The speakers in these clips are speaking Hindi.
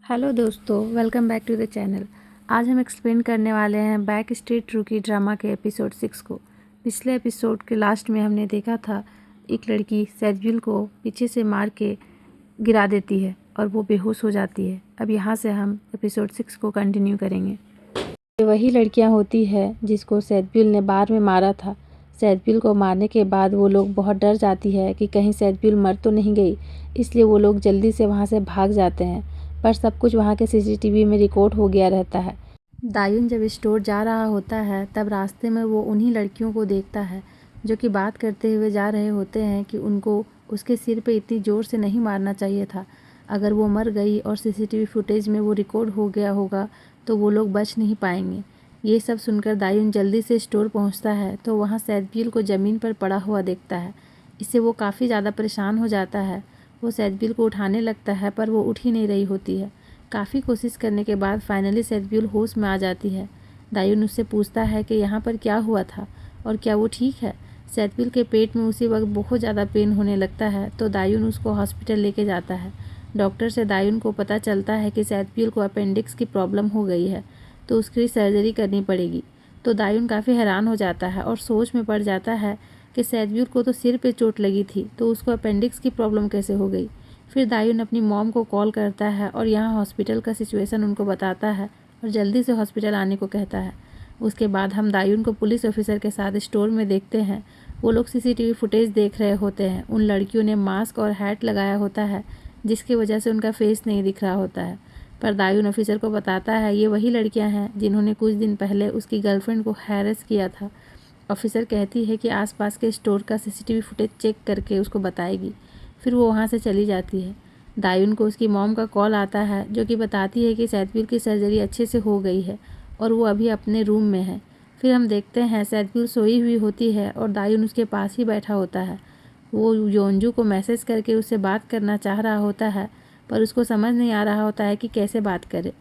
हेलो दोस्तों, welcome back to the channel. आज हम एक्सप्लेन करने वाले हैं बैक स्ट्रीट रूकी ड्रामा के एपिसोड 6 को। पिछले एपिसोड के लास्ट में हमने देखा था एक लड़की सैजविल को पीछे से मार के गिरा देती है और वो बेहोश हो जाती है। अब यहाँ से हम एपिसोड 6 को कंटिन्यू करेंगे। ये वही लड़कियाँ होती है जिसको सैजविल ने बार में मारा था। सैजविल को मारने के बाद वो लोग बहुत डर जाती है कि कहीं सैजविल मर तो नहीं गई, इसलिए वो लोग जल्दी से वहाँ से भाग जाते हैं। पर सब कुछ वहाँ के सीसीटीवी में रिकॉर्ड हो गया रहता है। दायुन जब स्टोर जा रहा होता है तब रास्ते में वो उन्हीं लड़कियों को देखता है जो कि बात करते हुए जा रहे होते हैं कि उनको उसके सिर पे इतनी ज़ोर से नहीं मारना चाहिए था। अगर वो मर गई और सीसीटीवी फुटेज में वो रिकॉर्ड हो गया होगा तो वो लोग बच नहीं पाएंगे। ये सब सुनकर दायुन जल्दी से स्टोर पहुंचता है तो वहाँ सैजविल को ज़मीन पर पड़ा हुआ देखता है। इससे वो काफ़ी ज़्यादा परेशान हो जाता है। वो सैजविल को उठाने लगता है पर वो उठ ही नहीं रही होती है। काफ़ी कोशिश करने के बाद फाइनली सैजविल होश में आ जाती है। दायुन उससे पूछता है कि यहाँ पर क्या हुआ था और क्या वो ठीक है। सैजविल के पेट में उसी वक्त बहुत ज़्यादा पेन होने लगता है तो दायुन उसको हॉस्पिटल लेके जाता है। डॉक्टर से दायुन को पता चलता है कि सैजविल को अपेंडिक्स की प्रॉब्लम हो गई है तो उसकी सर्जरी करनी पड़ेगी। तो दायुन काफ़ी हैरान हो जाता है और सोच में पड़ जाता है कि सैजविल को तो सिर पे चोट लगी थी तो उसको अपेंडिक्स की प्रॉब्लम कैसे हो गई। फिर दायुन अपनी मॉम को कॉल करता है और यहाँ हॉस्पिटल का सिचुएशन उनको बताता है और जल्दी से हॉस्पिटल आने को कहता है। उसके बाद हम दायुन को पुलिस ऑफिसर के साथ स्टोर में देखते हैं। वो लोग सीसीटीवी फुटेज देख रहे होते हैं। उन लड़कियों ने मास्क और हैट लगाया होता है जिसकी वजह से उनका फेस नहीं दिख रहा होता है। पर दायुन ऑफिसर को बताता है ये वही लड़कियां हैं जिन्होंने कुछ दिन पहले उसकी गर्लफ्रेंड को हैरेस किया था। ऑफिसर कहती है कि आसपास के स्टोर का सीसीटीवी फुटेज चेक करके उसको बताएगी। फिर वो वहाँ से चली जाती है। दायुन को उसकी मॉम का कॉल आता है जो कि बताती है कि सैजविल की सर्जरी अच्छे से हो गई है और वो अभी अपने रूम में है। फिर हम देखते हैं सैजविल सोई हुई होती है और दायुन उसके पास ही बैठा होता है। वो योंजू को मैसेज करके उससे बात करना चाह रहा होता है पर उसको समझ नहीं आ रहा होता है कि कैसे बात करे।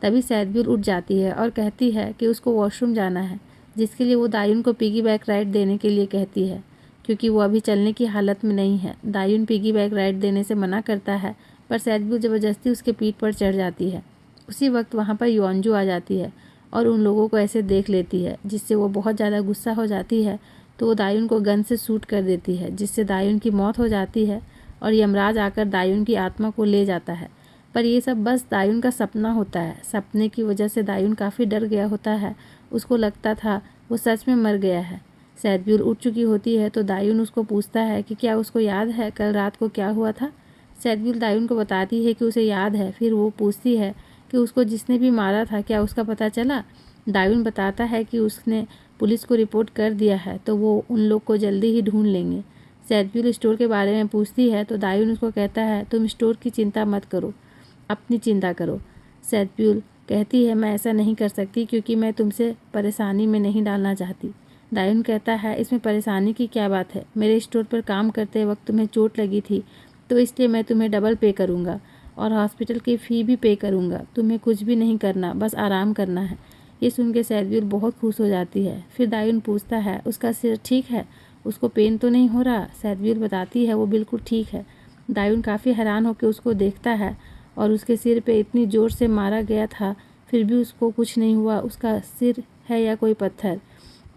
तभी सैजविल उठ जाती है और कहती है कि उसको वॉशरूम जाना है, जिसके लिए वो दायुन को पिगी बैक राइड देने के लिए कहती है क्योंकि वो अभी चलने की हालत में नहीं है। दायुन पिगी बैक राइड देने से मना करता है पर सैजविल ज़बरदस्ती उसके पीठ पर चढ़ जाती है। उसी वक्त वहाँ पर योंजू आ जाती है और उन लोगों को ऐसे देख लेती है जिससे वो बहुत ज़्यादा गुस्सा हो जाती है तो वो दायुन को गन से शूट कर देती है जिससे दायुन की मौत हो जाती है और यमराज आकर दायुन की आत्मा को ले जाता है। पर ये सब बस दायुन का सपना होता है। सपने की वजह से दायुन काफ़ी डर गया होता है। उसको लगता था वो सच में मर गया है। सैजविल उठ चुकी होती है तो दायुन उसको पूछता है कि क्या उसको याद है कल रात को क्या हुआ था। सैजविल दायुन को बताती है कि उसे याद है। फिर वो पूछती है कि उसको जिसने भी मारा था क्या उसका पता चला। दायुन बताता है कि उसने पुलिस को रिपोर्ट कर दिया है तो वो उन लोग को जल्दी ही ढूंढ लेंगे। सैजविल स्टोर के बारे में पूछती है तो दायुन उसको कहता है तुम स्टोर की चिंता मत करो, अपनी चिंता करो। सैजविल कहती है मैं ऐसा नहीं कर सकती क्योंकि मैं तुमसे परेशानी में नहीं डालना चाहती। दायुन कहता है इसमें परेशानी की क्या बात है, मेरे स्टोर पर काम करते वक्त तुम्हें चोट लगी थी तो इसलिए मैं तुम्हें डबल पे करूँगा और हॉस्पिटल की फ़ी भी पे करूँगा। तुम्हें कुछ भी नहीं करना, बस आराम करना है। ये सुन के सैजविल बहुत खुश हो जाती है। फिर दायुन पूछता है उसका सिर ठीक है, उसको पेन तो नहीं हो रहा। सैजविल बताती है वो बिल्कुल ठीक है। दायुन काफ़ी हैरान होकर उसको देखता है और उसके सिर पे इतनी ज़ोर से मारा गया था फिर भी उसको कुछ नहीं हुआ। उसका सिर है या कोई पत्थर।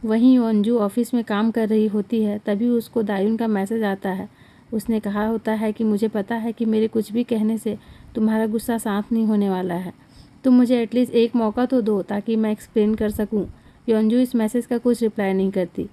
वहीं अंजू ऑफिस में काम कर रही होती है तभी उसको दायुन का मैसेज आता है। उसने कहा होता है कि मुझे पता है कि मेरे कुछ भी कहने से तुम्हारा गुस्सा शांत नहीं होने वाला है, तुम मुझे एटलीस्ट एक मौका तो दो ताकि मैं एक्सप्लेन कर सकूं। योंजू इस मैसेज का कुछ रिप्लाई नहीं करती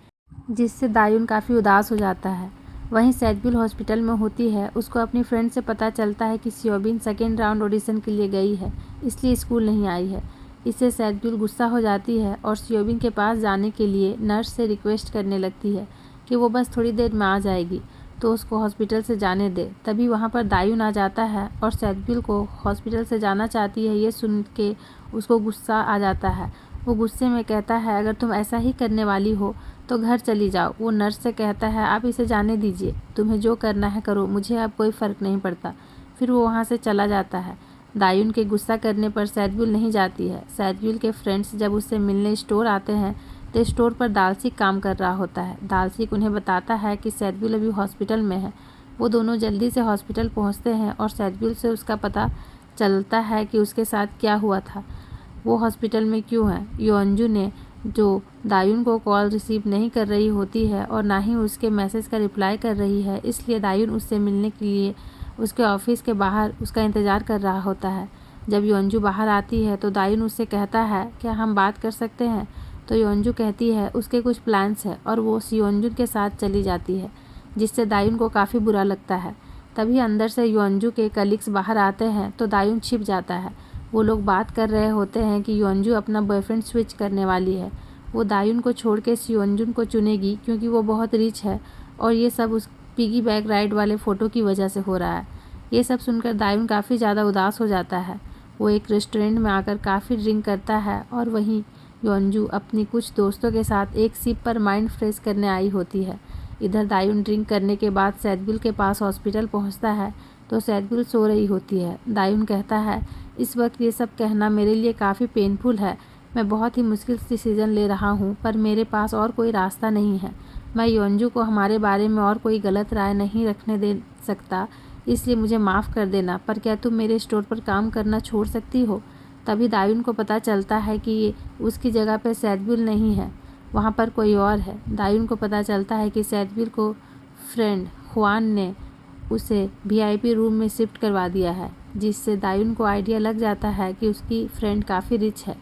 जिससे दायुन काफ़ी उदास हो जाता है। वहीं सैजविल हॉस्पिटल में होती है। उसको अपनी फ्रेंड से पता चलता है कि सियोबिन सेकेंड राउंड ऑडिशन के लिए गई है इसलिए स्कूल नहीं आई है। इससे सैजविल गुस्सा हो जाती है और सियोबिन के पास जाने के लिए नर्स से रिक्वेस्ट करने लगती है कि वो बस थोड़ी देर में आ जाएगी तो उसको हॉस्पिटल से जाने दे। तभी वहाँ पर दायुन आ जाता है और सैजविल को हॉस्पिटल से जाना चाहती है। ये सुन के उसको गुस्सा आ जाता है। वो गुस्से में कहता है अगर तुम ऐसा ही करने वाली हो तो घर चली जाओ। वो नर्स से कहता है आप इसे जाने दीजिए, तुम्हें जो करना है करो, मुझे अब कोई फ़र्क नहीं पड़ता। फिर वो वहाँ से चला जाता है। दायुन के गुस्सा करने पर सैजविल नहीं जाती है। सैजविल के फ्रेंड्स जब उससे मिलने स्टोर आते हैं तो स्टोर पर दालसिक काम कर रहा होता है। दालसिक उन्हें बताता है कि सैजविल अभी हॉस्पिटल में है। वो दोनों जल्दी से हॉस्पिटल पहुंचते हैं और सैजविल से उसका पता चलता है कि उसके साथ क्या हुआ था, वो हॉस्पिटल में क्यों है। योंजू ने जो दायुन को कॉल रिसीव नहीं कर रही होती है और ना ही उसके मैसेज का रिप्लाई कर रही है, इसलिए दायुन उससे मिलने के लिए उसके ऑफिस के बाहर उसका इंतज़ार कर रहा होता है। जब योंजू बाहर आती है तो दायुन उससे कहता है क्या हम बात कर सकते हैं, तो योंजू कहती है उसके कुछ प्लान्स है और वो योंजू के साथ चली जाती है, जिससे दायुन को काफ़ी बुरा लगता है। तभी अंदर से योंजू के कलीग्स बाहर आते हैं तो दायुन छिप जाता है। वो लोग बात कर रहे होते हैं कि योंजू अपना बॉयफ्रेंड स्विच करने वाली है। वो दायुन को छोड़ के योंजून को चुनेगी क्योंकि वो बहुत रिच है और ये सब उस पिगी बैग राइड वाले फ़ोटो की वजह से हो रहा है। ये सब सुनकर दायुन काफ़ी ज़्यादा उदास हो जाता है। वो एक रेस्टोरेंट में आकर काफ़ी ड्रिंक करता है और वहीं योंजू अपनी कुछ दोस्तों के साथ एक सिप पर माइंड फ्रेश करने आई होती है। इधर दायुन ड्रिंक करने के बाद सैदबिल के पास हॉस्पिटल पहुंचता है तो सैदबिल सो रही होती है। दायुन कहता है इस वक्त ये सब कहना मेरे लिए काफ़ी पेनफुल है। मैं बहुत ही मुश्किल डिसीज़न ले रहा हूँ पर मेरे पास और कोई रास्ता नहीं है। मैं योंजू को हमारे बारे में और कोई गलत राय नहीं रखने दे सकता, इसलिए मुझे माफ़ कर देना, पर क्या तुम मेरे स्टोर पर काम करना छोड़ सकती हो। तभी दायुन को पता चलता है कि ये उसकी जगह पर सैदबिल नहीं है, वहाँ पर कोई और है। दायुन को पता चलता है कि सैदबिल को फ्रेंड हुआन ने उसे वीआईपी रूम में शिफ्ट करवा दिया है, जिससे दायुन को आइडिया लग जाता है कि उसकी फ्रेंड काफ़ी रिच है।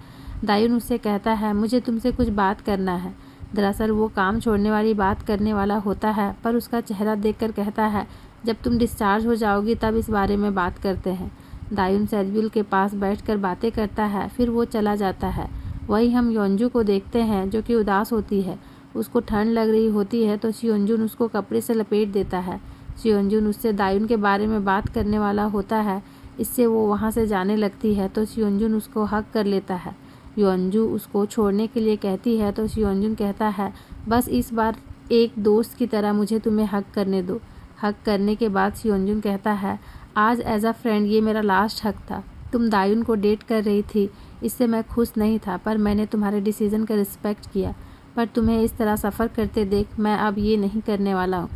दायुन उससे कहता है मुझे तुमसे कुछ बात करना है। दरअसल वो काम छोड़ने वाली बात करने वाला होता है, पर उसका चेहरा देखकर कहता है जब तुम डिस्चार्ज हो जाओगी तब इस बारे में बात करते हैं। दायुन सैदबिल के पास बैठकर बातें करता है, फिर वो चला जाता है। वही हम योंजू को देखते हैं जो कि उदास होती है। उसको ठंड लग रही होती है तो योंजून उसको कपड़े से लपेट देता है। योंजून उससे दायुन के बारे में बात करने वाला होता है, इससे वो वहाँ से जाने लगती है तो योंजून उसको हक कर लेता है। योंजू उसको छोड़ने के लिए कहती है तो योंजून कहता है बस इस बार एक दोस्त की तरह मुझे तुम्हें हक करने दो। हक करने के बाद योंजून कहता है आज एज अ फ्रेंड ये मेरा लास्ट हक था। तुम दायुन को डेट कर रही थी, इससे मैं खुश नहीं था, पर मैंने तुम्हारे डिसीज़न का रिस्पेक्ट किया, पर तुम्हें इस तरह सफ़र करते देख मैं अब ये नहीं करने वाला हूँ।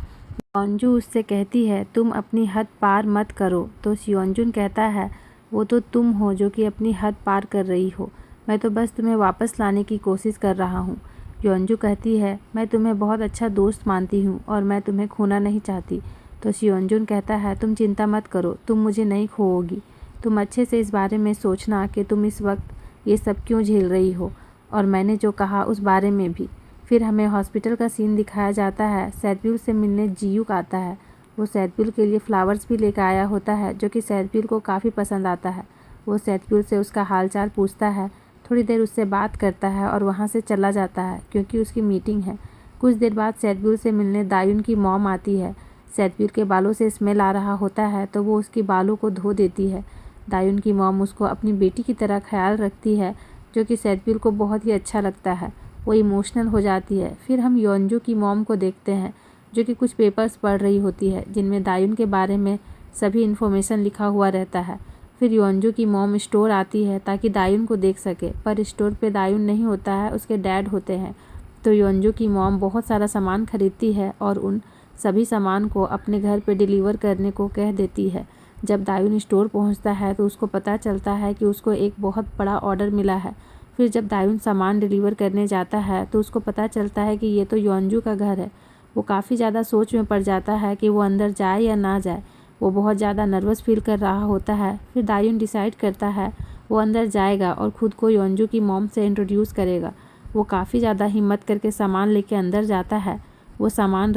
योंजू उससे कहती है तुम अपनी हद पार मत करो, तो योंजून कहता है वो तो तुम हो जो कि अपनी हद पार कर रही हो, मैं तो बस तुम्हें वापस लाने की कोशिश कर रहा हूँ। योंजू कहती है मैं तुम्हें बहुत अच्छा दोस्त मानती हूँ और मैं तुम्हें खोना नहीं चाहती, तो योंजून कहता है तुम चिंता मत करो, तुम मुझे नहीं खोओगी। तुम अच्छे से इस बारे में सोचना कि तुम इस वक्त ये सब क्यों झेल रही हो, और मैंने जो कहा उस बारे में भी। फिर हमें हॉस्पिटल का सीन दिखाया जाता है। सैदबिल से मिलने जियूक आता है। वो सैदबिल के लिए फ्लावर्स भी लेकर आया होता है जो कि सैदबिल को काफ़ी पसंद आता है। वो सैदबिल से उसका हालचाल पूछता है, थोड़ी देर उससे बात करता है और वहाँ से चला जाता है क्योंकि उसकी मीटिंग है। कुछ देर बाद सैदबिल से मिलने दायुन की मॉम आती है। सैदबिल के बालों से स्मेल आ रहा होता है तो वो उसकी बालों को धो देती है। दायुन की मॉम उसको अपनी बेटी की तरह ख्याल रखती है जो कि सैदबिल को बहुत ही अच्छा लगता है। वो इमोशनल हो जाती है। फिर हम योंजू की मॉम को देखते हैं जो कि कुछ पेपर्स पढ़ रही होती है जिनमें दायुन के बारे में सभी इन्फॉर्मेशन लिखा हुआ रहता है। फिर योंजू की मॉम स्टोर आती है ताकि दायुन को देख सके, पर स्टोर पे दायुन नहीं होता है, उसके डैड होते हैं। तो योंजू की मॉम बहुत सारा सामान खरीदती है और उन सभी सामान को अपने घर पे डिलीवर करने को कह देती है। जब दायुन स्टोर पहुंचता है तो उसको पता चलता है कि उसको एक बहुत बड़ा ऑर्डर मिला है। फिर जब दायुन सामान डिलीवर करने जाता है तो उसको पता चलता है कि ये तो योंजू का घर है। वो काफ़ी ज़्यादा सोच में पड़ जाता है कि वो अंदर जाए या ना जाए। वो बहुत ज़्यादा नर्वस फील कर रहा होता है। फिर दायुन डिसाइड करता है वो अंदर जाएगा और ख़ुद को योंजू की मॉम से इंट्रोड्यूस करेगा। वो काफ़ी ज़्यादा हिम्मत करके सामान लेके अंदर जाता है। वो सामान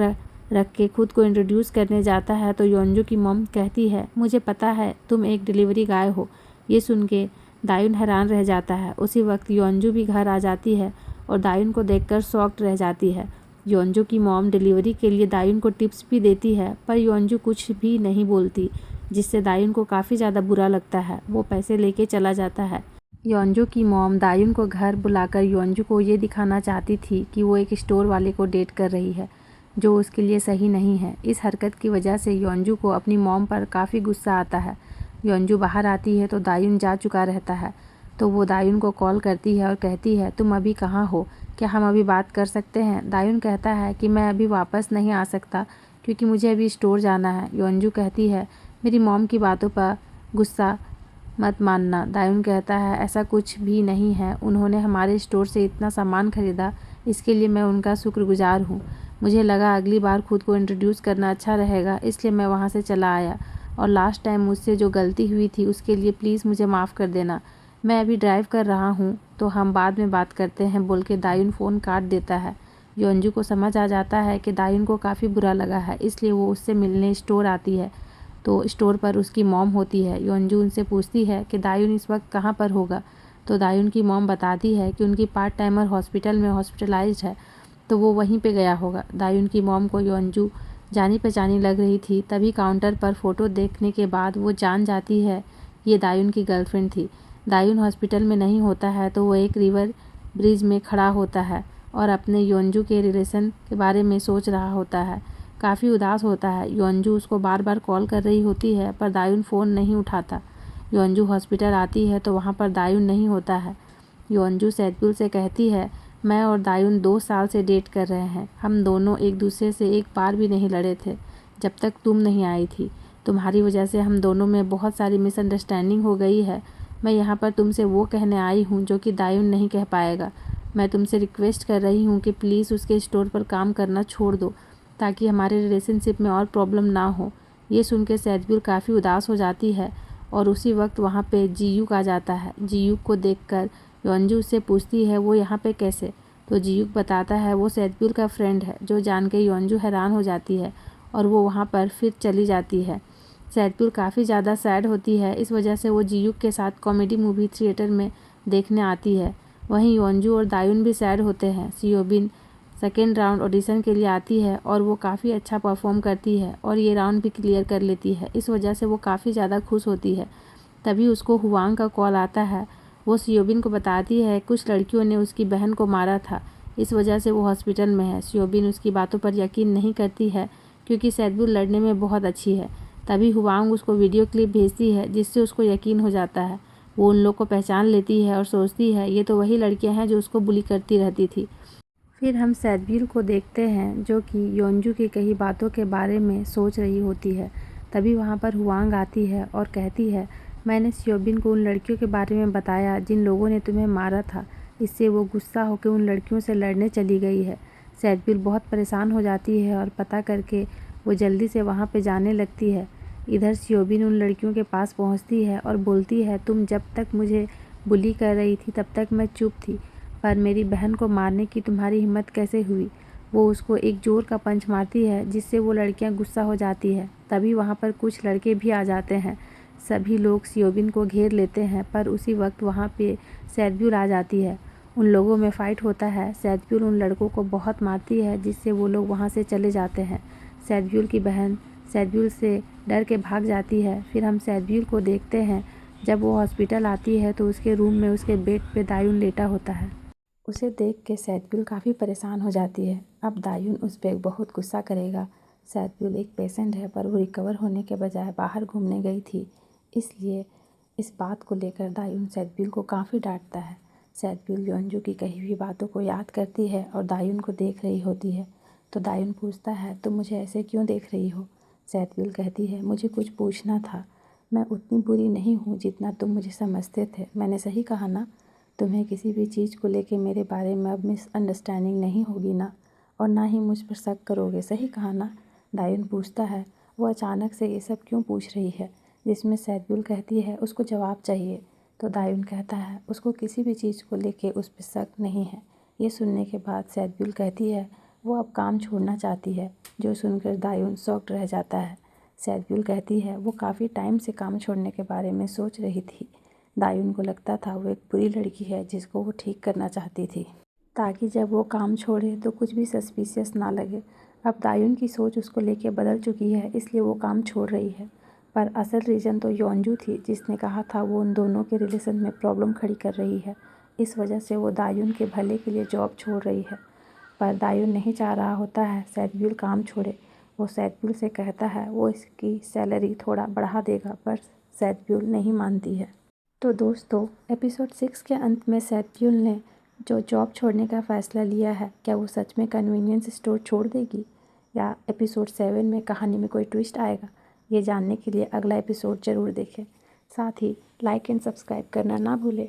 रख के खुद को इंट्रोड्यूस करने जाता है तो योंजू की मॉम कहती है मुझे पता है तुम एक डिलीवरी गाय हो। ये सुन के दायुन हैरान रह जाता है। उसी वक्त योंजू भी घर आ जाती है और दायुन को देखकर शॉक्ड रह जाती है। योंजू की मॉम डिलीवरी के लिए दायुन को टिप्स भी देती है, पर योंजू कुछ भी नहीं बोलती, जिससे दायुन को काफ़ी ज़्यादा बुरा लगता है। वो पैसे लेके चला जाता है। योंजू की मॉम दायुन को घर बुलाकर योंजू को ये दिखाना चाहती थी कि वो एक स्टोर वाले को डेट कर रही है, जो उसके लिए सही नहीं है। इस हरकत की वजह से योंजू को अपनी मॉम पर काफ़ी गुस्सा आता है। योंजू बाहर आती है तो दायुन जा चुका रहता है, तो वो दायुन को कॉल करती है और कहती है तुम अभी कहाँ हो, क्या हम अभी बात कर सकते हैं। दायुन कहता है कि मैं अभी वापस नहीं आ सकता क्योंकि मुझे अभी स्टोर जाना है। योंजू कहती है मेरी मॉम की बातों पर गुस्सा मत मानना। दायून कहता है ऐसा कुछ भी नहीं है, उन्होंने हमारे स्टोर से इतना सामान खरीदा, इसके लिए मैं उनका शुक्रगुजार हूँ। मुझे लगा अगली बार खुद को इंट्रोड्यूस करना अच्छा रहेगा, इसलिए मैं वहाँ से चला आया। और लास्ट टाइम मुझसे जो गलती हुई थी उसके लिए प्लीज़ मुझे माफ़ कर देना। मैं अभी ड्राइव कर रहा हूँ तो हम बाद में बात करते हैं, बोल के दायून फ़ोन काट देता है। योंजू को समझ आ जाता है कि दायून को काफ़ी बुरा लगा है, इसलिए वो उससे मिलने स्टोर आती है। तो स्टोर पर उसकी मॉम होती है। योंजू उनसे पूछती है कि दायून इस वक्त कहाँ पर होगा। तो दायून की मॉम बताती है कि उनकी पार्ट टाइमर हॉस्पिटल में हॉस्पिटलाइज्ड है, तो वो वहीं पे गया होगा। दायून की मॉम को योंजू जानी पहचानी लग रही थी, तभी काउंटर पर फ़ोटो देखने के बाद वो जान जाती है ये दायून की गर्लफ्रेंड थी। दायून हॉस्पिटल में नहीं होता है तो वो एक रिवर ब्रिज में खड़ा होता है और अपने योंजू के रिलेशन के बारे में सोच रहा होता है। काफ़ी उदास होता है। योंजू उसको बार बार कॉल कर रही होती है पर दायून फ़ोन नहीं उठाता। योंजू हॉस्पिटल आती है तो वहाँ पर दायून नहीं होता है। योंजू सैदपुर से कहती है मैं और दायून 2 साल से डेट कर रहे हैं। हम दोनों एक दूसरे से एक बार भी नहीं लड़े थे जब तक तुम नहीं आई थी। तुम्हारी वजह से हम दोनों में बहुत सारी मिसअंडरस्टैंडिंग हो गई है। मैं यहाँ पर तुमसे वो कहने आई हूँ जो कि दायून नहीं कह पाएगा। मैं तुमसे रिक्वेस्ट कर रही हूँ कि प्लीज़ उसके स्टोर पर काम करना छोड़ दो ताकि हमारे रिलेशनशिप में और प्रॉब्लम ना हो। ये सुन के सैदपुर काफ़ी उदास हो जाती है और उसी वक्त वहाँ पे जीयूक आ जाता है। जीयूक को देखकर योंजू उससे पूछती है वो यहाँ पे कैसे। तो जीयूक बताता है वो सैदपुर का फ्रेंड है। जो जान के योंजू हैरान हो जाती है और वो वहाँ पर फिर चली जाती है। सैदपुर काफ़ी ज़्यादा सैड होती है, इस वजह से वो जीयूक के साथ कॉमेडी मूवी थिएटर में देखने आती है। वहीं योंजू और दायून भी सैड होते हैं। सियोबिन सेकेंड राउंड ऑडिशन के लिए आती है और वो काफ़ी अच्छा परफॉर्म करती है और ये राउंड भी क्लियर कर लेती है। इस वजह से वो काफ़ी ज़्यादा खुश होती है। तभी उसको हुआंग का कॉल आता है। वो सियोबिन को बताती है कुछ लड़कियों ने उसकी बहन को मारा था, इस वजह से वो हॉस्पिटल में है। सियोबिन उसकी बातों पर यकीन नहीं करती है क्योंकि सैदपुर लड़ने में बहुत अच्छी है। तभी हुआंग उसको वीडियो क्लिप भेजती है जिससे उसको यकीन हो जाता है। वो उन लोग को पहचान लेती है और सोचती है ये तो वही लड़कियां हैं जो उसको बुली करती रहती थी। फिर हम सैदबीर को देखते हैं जो कि योंजू की कई बातों के बारे में सोच रही होती है। तभी वहाँ पर हुआंग आती है और कहती है मैंने सियोबिन को उन लड़कियों के बारे में बताया जिन लोगों ने तुम्हें मारा था, इससे वो गुस्सा होकर उन लड़कियों से लड़ने चली गई है। सैदबीर बहुत परेशान हो जाती है और पता करके वो जल्दी से वहाँ पर जाने लगती है। इधर सियोबिन उन लड़कियों के पास पहुँचती है और बोलती है तुम जब तक मुझे बुली कर रही थी तब तक मैं चुप थी, पर मेरी बहन को मारने की तुम्हारी हिम्मत कैसे हुई। वो उसको एक जोर का पंच मारती है जिससे वो लड़कियां गुस्सा हो जाती है। तभी वहाँ पर कुछ लड़के भी आ जाते हैं। सभी लोग सियोबिन को घेर लेते हैं पर उसी वक्त वहाँ पे सैदब्यूल आ जाती है। उन लोगों में फ़ाइट होता है। सैदब्यूल उन लड़कों को बहुत मारती है जिससे वो लोग वहाँ से चले जाते हैं। सैदब्यूल की बहन सैदब्यूल से डर के भाग जाती है। फिर हम सैदब्यूल को देखते हैं जब वो हॉस्पिटल आती है तो उसके रूम में उसके बेड पे दायून लेटा होता है। उसे देख के सैदब्यूल काफ़ी परेशान हो जाती है। अब दायून उस पर बहुत गुस्सा करेगा। सैदब्यूल एक पेशेंट है पर वो रिकवर होने के बजाय बाहर घूमने गई थी, इसलिए इस बात को लेकर दायून सैदब्यूल को काफ़ी डांटता है। सैदब्यूल योंजू की कही हुई बातों को याद करती है और दायून को देख रही होती है। तो दायून पूछता है तुम मुझे ऐसे क्यों देख रही हो। सैदब्यूल कहती है मुझे कुछ पूछना था। मैं उतनी बुरी नहीं हूँ जितना तुम मुझे समझते थे। मैंने सही कहा ना। तुम्हें किसी भी चीज़ को लेके मेरे बारे में अब मिसअंडरस्टैंडिंग नहीं होगी ना, और ना ही मुझ पर शक करोगे, सही कहा ना। दायून पूछता है वो अचानक से ये सब क्यों पूछ रही है, जिसमें सैदब्यूल कहती है उसको जवाब चाहिए। तो दायून कहता है उसको किसी भी चीज़ को लेके उस पर शक नहीं है। ये सुनने के बाद सैदब्यूल कहती है वो अब काम छोड़ना चाहती है, जो सुनकर दायून शॉक्ड रह जाता है। सैदब्यूल कहती है वो काफ़ी टाइम से काम छोड़ने के बारे में सोच रही थी। दायून को लगता था वो एक बुरी लड़की है जिसको वो ठीक करना चाहती थी, ताकि जब वो काम छोड़े तो कुछ भी सस्पिशियस ना लगे। अब दायून की सोच उसको लेके बदल चुकी है, इसलिए वो काम छोड़ रही है। पर असल रीज़न तो योंजू थी जिसने कहा था वो उन दोनों के रिलेशन में प्रॉब्लम खड़ी कर रही है। इस वजह से वो दायून के भले के लिए जॉब छोड़ रही है। पर दायून नहीं चाह रहा होता है सैदब्यूल काम छोड़े। वो सैदब्यूल से कहता है वो इसकी सैलरी थोड़ा बढ़ा देगा, पर सैदब्यूल नहीं मानती है। तो दोस्तों एपिसोड 6 के अंत में सैदब्यूल ने जो जॉब छोड़ने का फ़ैसला लिया है, क्या वो सच में कन्वीनियंस स्टोर छोड़ देगी, या एपिसोड 7 में कहानी में कोई ट्विस्ट आएगा। ये जानने के लिए अगला एपिसोड ज़रूर देखें। साथ ही लाइक एंड सब्सक्राइब करना ना भूलें।